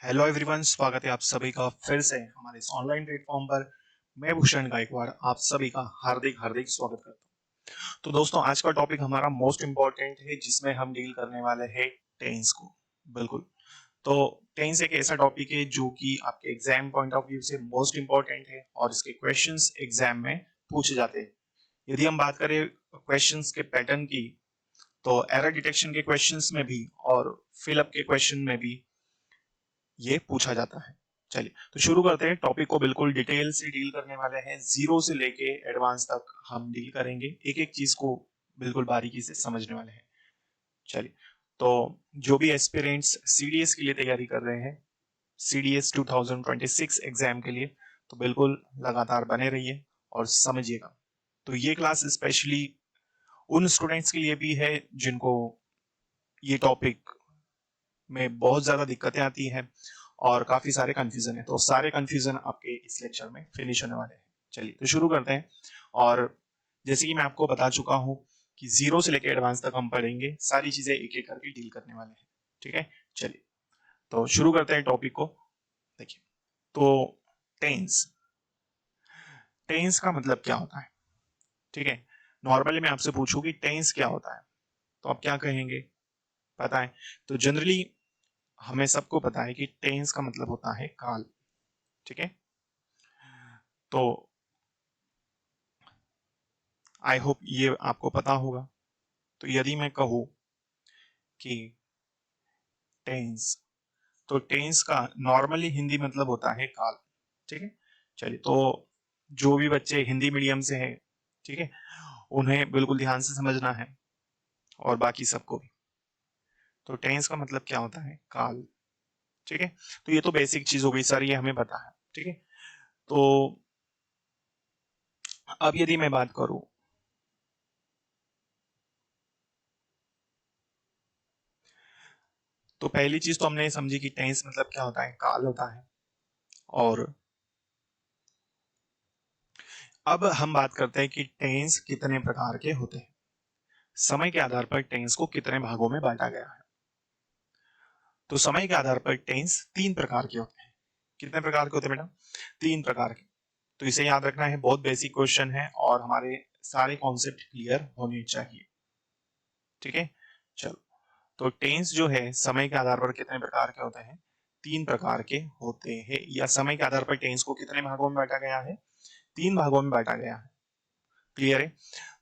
Hello everyone, स्वागत है आप सभी का फिर से हमारे इस ऑनलाइन प्लेटफॉर्म पर। मैं भूषण गायकवाड़ आप सभी का हार्दिक हार्दिक स्वागत करता हूं। तो दोस्तों, आज का टॉपिक हमारा मोस्ट इम्पोर्टेंट है जिसमें हम डील करने वाले हैं टेंस को। बिल्कुल। तो टेंस एक ऐसा टॉपिक है जो कि आपके एग्जाम पॉइंट ऑफ व्यू से मोस्ट इम्पोर्टेंट है और इसके क्वेश्चंस एग्जाम में पूछे जाते हैं। यदि हम बात करें क्वेश्चंस के पैटर्न की, तो एरर डिटेक्शन के क्वेश्चंस में भी और फिलअप के क्वेश्चन में भी ये पूछा जाता है। चलिए तो शुरू करते हैं। टॉपिक को बिल्कुल डिटेल से डील करने वाले हैं, जीरो से लेके एडवांस तक हम डील करेंगे, एक एक चीज को बिल्कुल बारीकी से समझने वाले हैं। चलिए, तो जो भी एस्पिरेंट्स सीडीएस के लिए तैयारी कर रहे हैं, सीडीएस 2026 एग्जाम के लिए, तो बिल्कुल लगातार बने रहिए और समझिएगा। तो ये क्लास स्पेशली उन स्टूडेंट्स के लिए भी है जिनको ये टॉपिक में बहुत ज्यादा दिक्कतें आती हैं और काफी सारे कंफ्यूजन है, तो सारे कंफ्यूजन आपके इस लेक्चर में फिनिश होने वाले हैं। चलिए तो शुरू करते हैं। और जैसे कि मैं आपको बता चुका हूं कि जीरो से लेकर एडवांस तक हम पढ़ेंगे, सारी चीजें एक एक करके डील करने वाले हैं। ठीक है, चलिए तो शुरू करते हैं टॉपिक को। देखिए, तो टेंस टेंस का मतलब क्या होता है? ठीक है, नॉर्मली मैं आपसे पूछूं कि टेंस क्या होता है, तो आप क्या कहेंगे? पता है? तो जनरली हमें सबको पता है कि टेंस का मतलब होता है काल। ठीक है, तो आई होप ये आपको पता होगा। तो यदि मैं कहूं कि टेंस, तो टेंस का नॉर्मली हिंदी मतलब होता है काल। ठीक है, चलिए तो जो भी बच्चे हिंदी मीडियम से हैं, ठीक है, उन्हें बिल्कुल ध्यान से समझना है और बाकी सबको भी। तो टेंस का मतलब क्या होता है? काल। ठीक है, तो ये तो बेसिक चीज हो गई सर, ये हमें पता है। ठीक है, तो अब यदि मैं बात करूं, तो पहली चीज तो हमने समझी कि टेंस मतलब क्या होता है? काल होता है। और अब हम बात करते हैं कि टेंस कितने प्रकार के होते हैं। समय के आधार पर टेंस को कितने भागों में बांटा गया है? तो समय के आधार पर टेंस तीन प्रकार के होते हैं। कितने प्रकार के होते हैं बेटा? तीन प्रकार के। तो इसे याद रखना है, बहुत बेसिक क्वेश्चन है और हमारे सारे कॉन्सेप्ट क्लियर होने चाहिए। ठीक है, चलो। तो टेंस जो है समय के आधार पर कितने प्रकार के होते हैं? तीन प्रकार के होते हैं। या समय के आधार पर टेंस को कितने भागों में बांटा गया है? तीन भागों में बांटा गया है। क्लियर है?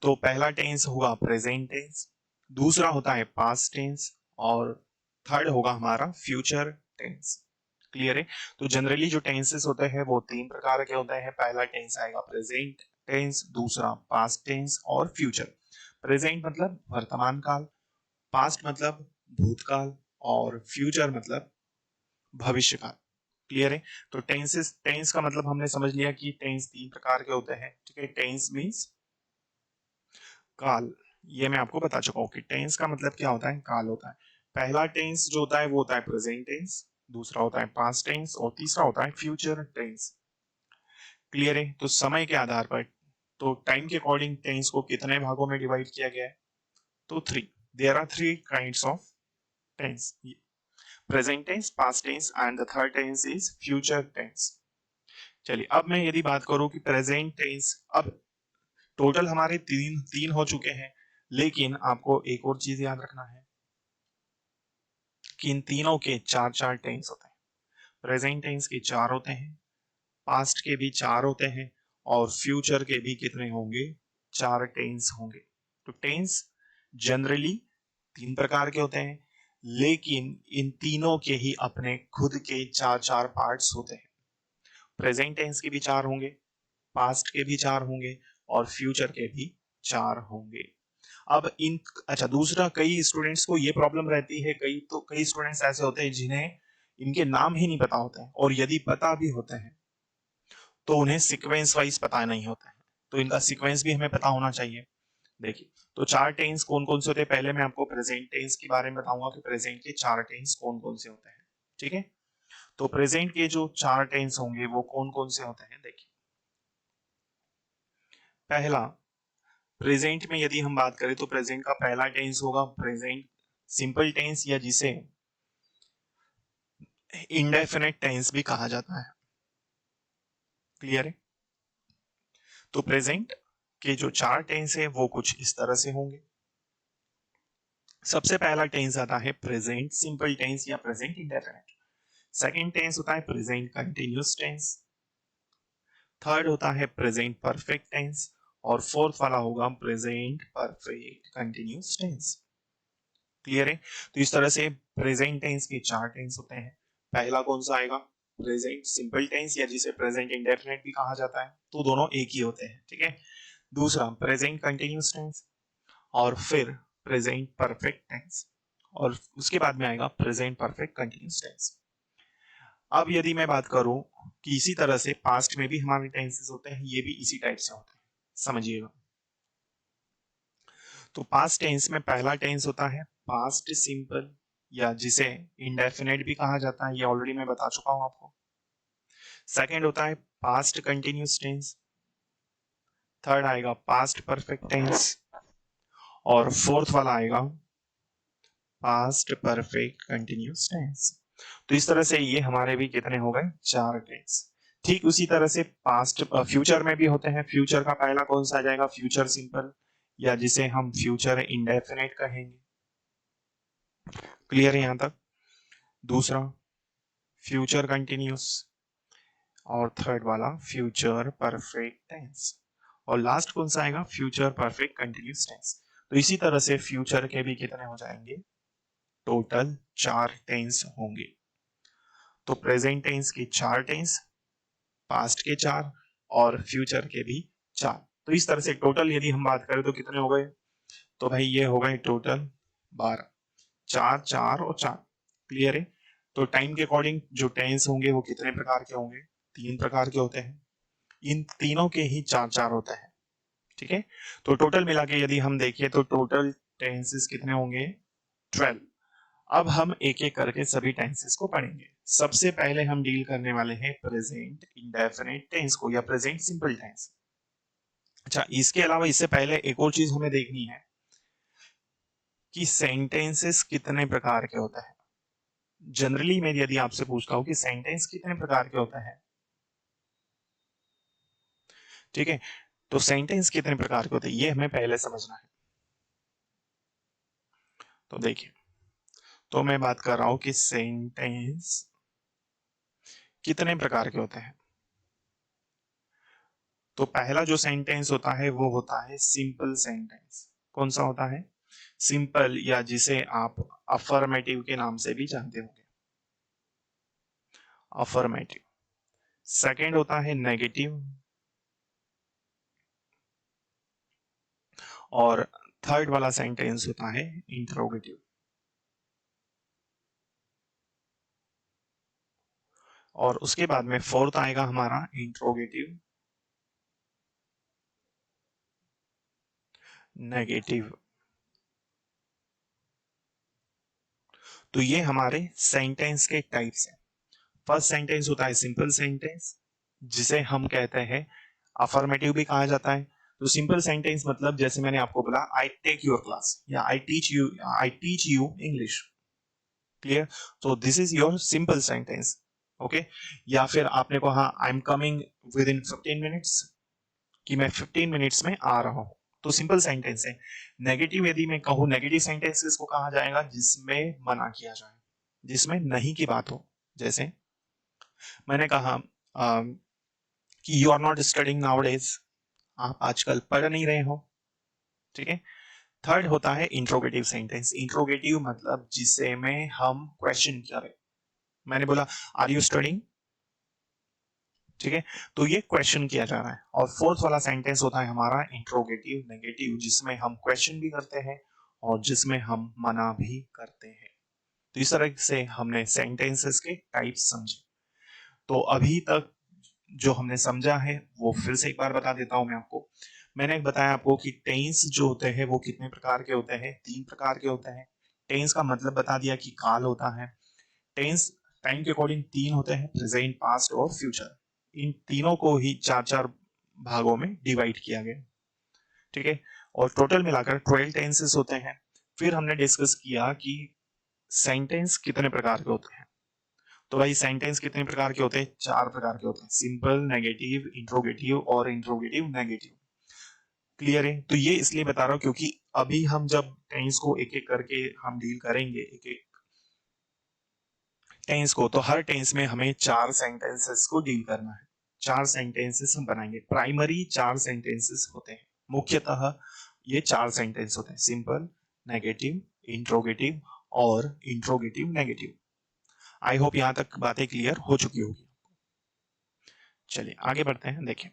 तो पहला टेंस होगा प्रेजेंट टेंस, दूसरा होता है पास्ट टेंस और थर्ड होगा हमारा फ्यूचर टेंस। क्लियर है? तो जनरली जो टेंसेस होते हैं वो तीन प्रकार के होते हैं। पहला टेंस आएगा प्रेजेंट टेंस, दूसरा पास्ट टेंस और फ्यूचर। प्रेजेंट मतलब वर्तमान काल, पास्ट मतलब भूतकाल और फ्यूचर मतलब भविष्य काल। क्लियर है? तो टेंस का मतलब हमने समझ लिया कि टेंस तीन प्रकार के होते हैं। ठीक है, टेंस मीन्स काल। ये मैं आपको बता चुका हूं कि टेंस का मतलब क्या होता है? काल होता है। पहला टेंस जो होता है वो होता है प्रेजेंट टेंस, दूसरा होता है पास्ट टेंस और तीसरा होता है फ्यूचर टेंस। क्लियर है? तो समय के आधार पर, तो टाइम के अकॉर्डिंग टेंस को कितने भागों में डिवाइड किया गया है? तो three. There are three kinds of tense: present tense, past tense and the third tense is future tense. चलिए, अब मैं यदि बात करूं कि प्रेजेंट टेंस, अब टोटल हमारे तीन तीन हो चुके हैं, लेकिन आपको एक और चीज याद रखना है कि इन तीनों के चार चार टेंस होते हैं। प्रेजेंट टेंस के चार होते हैं, पास्ट के भी चार होते हैं और फ्यूचर के भी कितने होंगे? चार टेंस होंगे। तो टेंस जनरली तीन प्रकार के होते हैं, लेकिन इन तीनों के ही अपने खुद के चार चार पार्ट्स होते हैं। प्रेजेंट टेंस के भी चार होंगे, पास्ट के भी चार होंगे और फ्यूचर के भी चार होंगे। अब इन, अच्छा, दूसरा, कई स्टूडेंट्स को ये प्रॉब्लम रहती है, कई स्टूडेंट्स ऐसे होते हैं जिन्हें इनके नाम ही नहीं पता होते हैं, और यदि पता भी होते हैं तो उन्हें सीक्वेंस वाइज पता नहीं होता है। तो इनका सीक्वेंस भी हमें पता होना चाहिए। देखिए, तो चार टेंस कौन कौन से होते हैं? पहले मैं आपको प्रेजेंट टेंस के बारे में बताऊंगा कि प्रेजेंट के चार टेंस कौन कौन से होते हैं। ठीक है, तो प्रेजेंट के जो चार टेंस होंगे वो कौन कौन से होते हैं? देखिए, पहला, प्रेजेंट में यदि हम बात करें तो प्रेजेंट का पहला टेंस होगा प्रेजेंट सिंपल टेंस, या जिसे इंडेफिनेट टेंस भी कहा जाता है। क्लियर है? तो प्रेजेंट के जो 4 टेंस है वो कुछ इस तरह से होंगे। सबसे पहला टेंस आता है प्रेजेंट सिंपल टेंस या प्रेजेंट इंडेफिनेट। सेकंड टेंस होता है प्रेजेंट कंटिन्यूअस टेंस। थर्ड होता है प्रेजेंट परफेक्ट टेंस और फोर्थ वाला होगा present perfect continuous tense. Clear है? तो इस तरह से प्रेजेंट टेंस के 4 टेंस होते हैं। पहला कौन सा आएगा? प्रेजेंट सिंपल टेंस या जिसे प्रेजेंट इंडेफिनिट भी कहा जाता है, तो दोनों एक ही होते हैं। ठीक है? दूसरा प्रेजेंट कंटिन्यूअस टेंस और फिर प्रेजेंट परफेक्ट टेंस और उसके बाद में आएगा प्रेजेंट परफेक्ट कंटिन्यूअस टेंस। अब यदि मैं बात करूं कि इसी तरह से पास्ट में भी हमारे टेंसेस होते हैं, ये भी इसी टाइप से होते हैं, समझिएगा। तो पास्ट टेंस में पहला टेंस होता है पास्ट सिंपल या जिसे इंडेफिनेट भी कहा जाता है, ये ऑलरेडी मैं बता चुका हूं आपको। सेकंड होता है पास्ट कंटिन्यूअस टेंस। थर्ड आएगा पास्ट परफेक्ट टेंस और फोर्थ वाला आएगा पास्ट परफेक्ट कंटिन्यूअस टेंस। तो इस तरह से ये हमारे भी कितने हो गए? 4 टेंस। ठीक उसी तरह से पास्ट फ्यूचर में भी होते हैं। फ्यूचर का पहला कौन सा आ जाएगा? फ्यूचर सिंपल या जिसे हम फ्यूचर इंडेफिनेट कहेंगे। क्लियर है यहां तक? दूसरा फ्यूचर कंटिन्यूअस और थर्ड वाला फ्यूचर परफेक्ट टेंस और लास्ट कौन सा आएगा? Future perfect continuous tense. तो इसी तरह से फ्यूचर के भी कितने हो जाएंगे? टोटल 4 टेंस होंगे। तो प्रेजेंट टेंस के 4 टेंस, पास्ट के 4 और फ्यूचर के भी 4। तो इस तरह से टोटल यदि हम बात करें तो कितने हो गए? तो भाई ये हो गए टोटल 12। 4 4 और 4। क्लियर है? तो टाइम के अकॉर्डिंग जो टेंस होंगे वो कितने प्रकार के होंगे? 3 प्रकार के होते हैं। इन तीनों के ही 4 4 होता है। ठीक है? तो टोटल मिला के यदि हम देखिए तो टोटल टेंसेस कितने होंगे? 12। अब हम एक एक करके सभी टेंसेस को पढ़ेंगे। सबसे पहले हम डील करने वाले हैं प्रेजेंट इंडेफिनिट टेंस को या प्रेजेंट सिंपल टेंस। अच्छा, इसके अलावा इससे पहले एक और चीज हमें देखनी है कि सेंटेंसेस कितने प्रकार के होते हैं। जनरली मैं यदि आपसे पूछता हूं कि सेंटेंस कितने प्रकार के होते हैं, ठीक है, तो सेंटेंस कितने प्रकार के होते हैं ये हमें पहले समझना है। तो देखिए, तो मैं बात कर रहा हूं कि सेंटेंस कितने प्रकार के होते हैं। तो पहला जो सेंटेंस होता है वो होता है सिंपल सेंटेंस। कौन सा होता है? सिंपल या जिसे आप अफर्मेटिव के नाम से भी जानते होंगे, अफर्मेटिव। सेकंड होता है नेगेटिव और थर्ड वाला सेंटेंस होता है इंट्रोगेटिव। और उसके बाद में फोर्थ आएगा हमारा इंट्रोगेटिव नेगेटिव। तो ये हमारे सेंटेंस के टाइप्स हैं। फर्स्ट सेंटेंस होता है सिंपल सेंटेंस जिसे हम कहते हैं अफर्मेटिव भी कहा जाता है। तो सिंपल सेंटेंस मतलब जैसे मैंने आपको बोला आई टेक योर क्लास या I teach you English. Clear? तो this is your simple sentence. Okay? या फिर आपने कहा I am coming within 15 minutes, कि मैं 15 मिनट्स में आ रहा हूं, तो सिंपल सेंटेंस है। नेगेटिव यदि मैं कहूं, नेगेटिव सेंटेंसेस को कहा जाएगा जिसमें मना किया जाए, जिसमें नहीं की बात हो। जैसे मैंने कहा कि you are not studying nowadays, आप आजकल पढ़ नहीं रहे हो। ठीक है? थर्ड होता है इंट्रोगेटिव सेंटेंस। इंट्रोगेटिव मतलब जिसे में हम क्वेश्चन करें। मैंने बोला आर यू स्टडिंग, ठीक है, तो ये क्वेश्चन किया जा रहा है। और फोर्थ वाला सेंटेंस होता है हमारा इंट्रोगेटिव नेगेटिव, जिसमें हम क्वेश्चन भी करते हैं और जिसमें हम मना भी करते हैं। तो इस तरह से हमने सेंटेंसेस के टाइप्स समझे। तो अभी तक जो हमने समझा है वो फिर से एक बार बता देता हूं मैं आपको। मैंने बताया आपको कि टेंस जो होते हैं वो कितने प्रकार के होते हैं? 3 प्रकार के होते हैं। टेंस का मतलब बता दिया कि काल होता है। टेंस टाइम के अकॉर्डिंग 3 होते हैं, प्रेजेंट, पास्ट और फ्यूचर। इन तीनों को ही 4 4 भागों में डिवाइड किया गया। ठीक है? और टोटल मिलाकर 12 टेंसेस होते हैं। फिर हमने डिस्कस किया कि सेंटेंस कितने प्रकार के होते हैं। तो भाई सेंटेंस कितने प्रकार के होते हैं? 4 प्रकार के होते हैं, सिंपल, नेगेटिव, इंट्रोगेटिव और इंट्रोगेटिव नेगेटिव। क्लियर है? तो ये इसलिए बता रहा हूं क्योंकि अभी हम जब टेंस को एक एक करके हम डील करेंगे, एक एक टेंस को, तो हर टेंस में हमें 4 सेंटेंसेस को डील करना है। 4 सेंटेंसेस हम बनाएंगे, प्राइमरी 4 सेंटेंसेस होते हैं, मुख्यतः ये 4 सेंटेंस होते हैं, सिंपल, नेगेटिव, इंट्रोगेटिव और इंट्रोगेटिव नेगेटिव। आई होप यहां तक बातें क्लियर हो चुकी होगी। चलिए आगे बढ़ते हैं। देखें,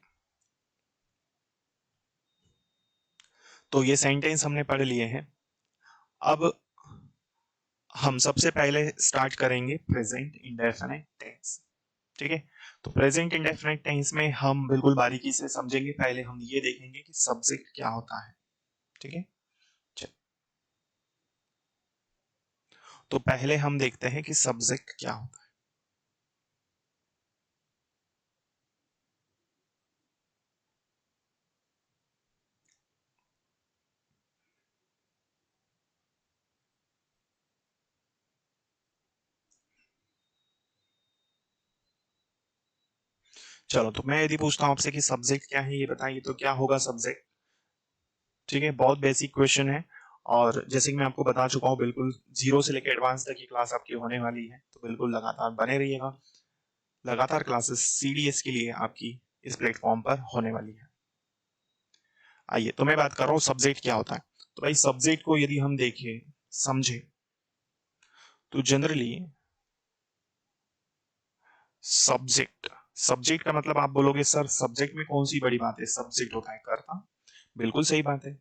तो ये सेंटेंस हमने पढ़ लिए हैं। अब हम सबसे पहले स्टार्ट करेंगे प्रेजेंट इंडेफिनिट टेंस। ठीक है, तो प्रेजेंट इंडेफिनिट टेंस में हम बिल्कुल बारीकी से समझेंगे। पहले हम ये देखेंगे कि सब्जेक्ट क्या होता है। ठीक है, चल, तो पहले हम देखते हैं कि सब्जेक्ट क्या होता है। चलो, तो मैं यदि पूछता हूं आपसे कि सब्जेक्ट क्या है, ये बताइए, तो क्या होगा सब्जेक्ट? ठीक है, बहुत बेसिक क्वेश्चन है, और जैसे कि मैं आपको बता चुका हूँ, बिल्कुल जीरो से लेकर एडवांस तक की क्लास आपकी होने वाली है, तो बिल्कुल लगातार बने रहिएगा। लगातार क्लासेस सीडीएस के लिए आपकी इस प्लेटफॉर्म पर होने वाली है। आइए, तो मैं बात कर रहा हूँ सब्जेक्ट क्या होता है। तो भाई सब्जेक्ट को यदि हम देखें, समझे, तो जनरली सब्जेक्ट, सब्जेक्ट का मतलब आप बोलोगे सर सब्जेक्ट में कौन सी बड़ी बात है, सब्जेक्ट होता है कर्ता। बिल्कुल सही बात है।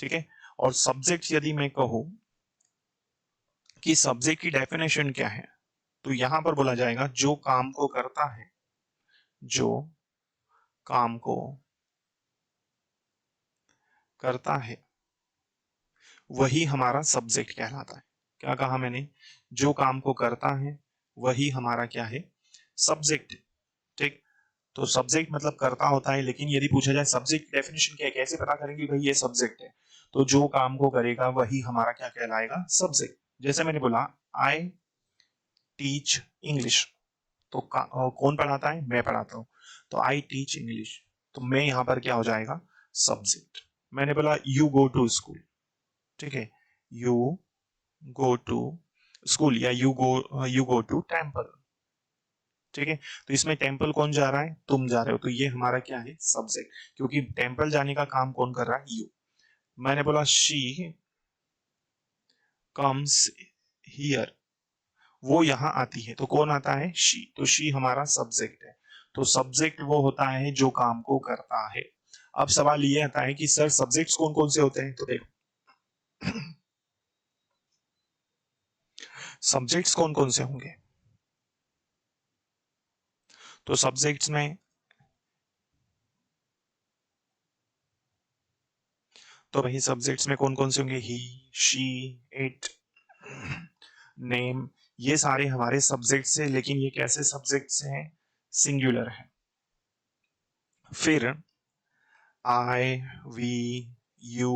ठीक है, और सब्जेक्ट यदि मैं कहूं कि सब्जेक्ट की डेफिनेशन क्या है, तो यहां पर बोला जाएगा जो काम को करता है, जो काम को करता है वही हमारा सब्जेक्ट कहलाता है। क्या कहा मैंने? जो काम को करता है वही हमारा क्या है, सब्जेक्ट। ठीक, तो सब्जेक्ट मतलब करता होता है, लेकिन यदि पूछा जाए सब्जेक्ट डेफिनेशन क्या है, कैसे पता करेंगे भाई ये सब्जेक्ट है, तो जो काम को करेगा वही हमारा क्या कहलाएगा, सब्जेक्ट। जैसे मैंने बोला आई टीच इंग्लिश, तो कौन पढ़ाता है, मैं पढ़ाता हूं, तो आई टीच इंग्लिश, तो मैं यहां पर क्या हो जाएगा, सब्जेक्ट। मैंने बोला यू गो टू स्कूल, ठीक है, यू गो टू स्कूल, या यू गो टू टेम्पल। ठीक है, तो इसमें टेम्पल कौन जा रहा है, तुम जा रहे हो, तो ये हमारा क्या है, सब्जेक्ट, क्योंकि टेम्पल जाने का काम कौन कर रहा है, यू। मैंने बोला शी कम्स हियर, वो यहां आती है, तो कौन आता है, शी, तो शी हमारा सब्जेक्ट है। तो सब्जेक्ट वो होता है जो काम को करता है। अब सवाल ये आता है कि सर सब्जेक्ट्स कौन कौन से होते हैं, तो देखो सब्जेक्ट्स कौन कौन से होंगे, तो सब्जेक्ट्स में, तो भाई सब्जेक्ट्स में कौन कौन से होंगे, ही, शी, इट, नेम, ये सारे हमारे सब्जेक्ट्स हैं, लेकिन ये कैसे सब्जेक्ट्स हैं, सिंगुलर है। फिर आई, वी, यू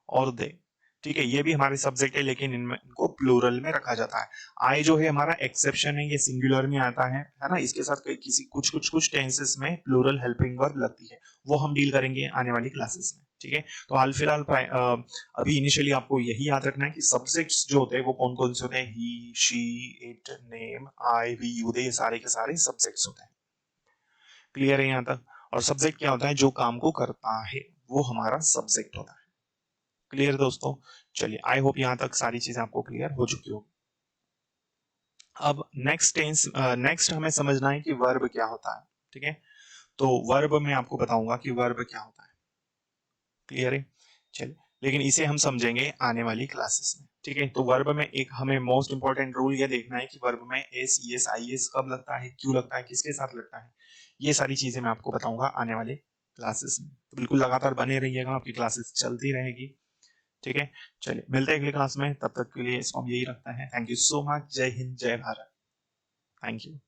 और दे, ठीक है, ये भी हमारे सब्जेक्ट है, लेकिन इनमें इनको प्लूरल में रखा जाता है। आई जो है हमारा एक्सेप्शन है, ये सिंगुलर में आता है ना, इसके साथ किसी कुछ कुछ कुछ टेंसेस में प्लूरल हेल्पिंग वर्ब लगती है, वो हम डील करेंगे आने वाली क्लासेस में। ठीक है, तो हाल फिलहाल अभी इनिशियली आपको यही याद रखना है कि सब्जेक्ट्स जो होते हैं वो कौन कौन से होते हैं, he, she, it, name, I, we, you, they, सारे के सारे सब्जेक्ट्स होते हैं। क्लियर है यहाँ तक? और सब्जेक्ट क्या होता है, जो काम को करता है वो हमारा सब्जेक्ट होता है। क्लियर दोस्तों? चलिए, आई होप यहाँ तक सारी चीजें आपको क्लियर हो चुकी होगी। अब नेक्स्ट हमें समझना है कि वर्ब क्या होता है। ठीक है, तो वर्ब में आपको बताऊंगा कि वर्ब क्या होता है। क्लियर है? चलिए, लेकिन इसे हम समझेंगे आने वाली क्लासेस में। ठीक है, तो वर्ब में एक हमें मोस्ट इंपॉर्टेंट रूल ये देखना है कि वर्ब में एस, ईएस, आईएस कब लगता है, क्यों लगता है, किसके साथ लगता है, ये सारी चीजें मैं आपको बताऊंगा आने वाले क्लासेस में। तो बिल्कुल लगातार बने रहिएगा, आपकी क्लासेस चलती रहेगी। ठीक है, चलिए मिलते हैं अगली क्लास में, तब तक के लिए इसको हम यही रखते हैं। थैंक यू सो मच, जय हिंद, जय भारत, थैंक यू।